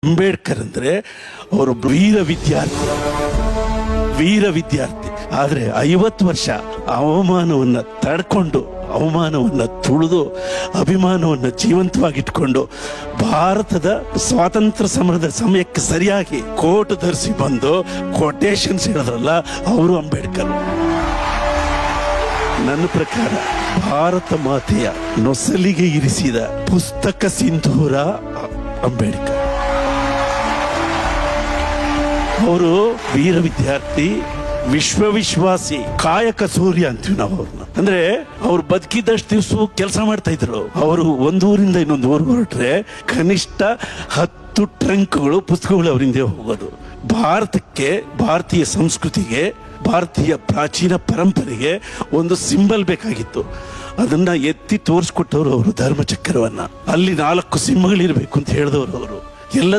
ಅಂಬೇಡ್ಕರ್ ಅಂದ್ರೆ ಅವರು ವೀರ ವಿದ್ಯಾರ್ಥಿ ಆದ್ರೆ 50 ವರ್ಷ ಅವಮಾನವನ್ನ ತಡ್ಕೊಂಡು ಅವಮಾನವನ್ನ ತುಳಿದು ಅಭಿಮಾನವನ್ನ ಜೀವಂತವಾಗಿಟ್ಕೊಂಡು ಭಾರತದ ಸ್ವಾತಂತ್ರ್ಯ ಸಮರದ ಸಮಯಕ್ಕೆ ಸರಿಯಾಗಿ ಕೋಟ್ ಧರಿಸಿ ಬಂದು ಕೊಟೇಶನ್ಸ್ ಹೇಳಿದ್ರಲ್ಲ ಅವರು ಅಂಬೇಡ್ಕರ್. ನನ್ನ ಪ್ರಕಾರ ಭಾರತ ಮಾತೆಯ ನೊಸಲಿಗೆ ಇರಿಸಿದ ಪುಸ್ತಕ ಸಿಂಧೂರ ಅಂಬೇಡ್ಕರ್. ಅವರು ವೀರ ವಿದ್ಯಾರ್ಥಿ, ವಿಶ್ವಾಸಿ, ಕಾಯಕ ಸೂರ್ಯ ಅಂತೀವಿ ನಾವು ಅವ್ರನ್ನ. ಅಂದ್ರೆ ಅವ್ರು ಬದುಕಿದಷ್ಟು ದಿವಸ ಕೆಲಸ ಮಾಡ್ತಾ ಇದ್ರು. ಅವರು ಒಂದೂರಿಂದ ಇನ್ನೊಂದು ಊರು ಹೊರಟ್ರೆ ಕನಿಷ್ಠ 10 ಟ್ರಂಕ್ಗಳು ಪುಸ್ತಕಗಳು ಅವರಿಂದ ಹೋಗೋದು. ಭಾರತಕ್ಕೆ, ಭಾರತೀಯ ಸಂಸ್ಕೃತಿಗೆ, ಭಾರತೀಯ ಪ್ರಾಚೀನ ಪರಂಪರೆಗೆ ಒಂದು ಸಿಂಬಲ್ ಬೇಕಾಗಿತ್ತು. ಅದನ್ನ ಎತ್ತಿ ತೋರಿಸ್ಕೊಟ್ಟವರು ಅವರು ಧರ್ಮಚಕ್ರವನ್ನ. ಅಲ್ಲಿ 4 ಸಿಂಹಗಳಿರ್ಬೇಕು ಅಂತ ಹೇಳಿದವರು ಅವರು. ಎಲ್ಲದೂ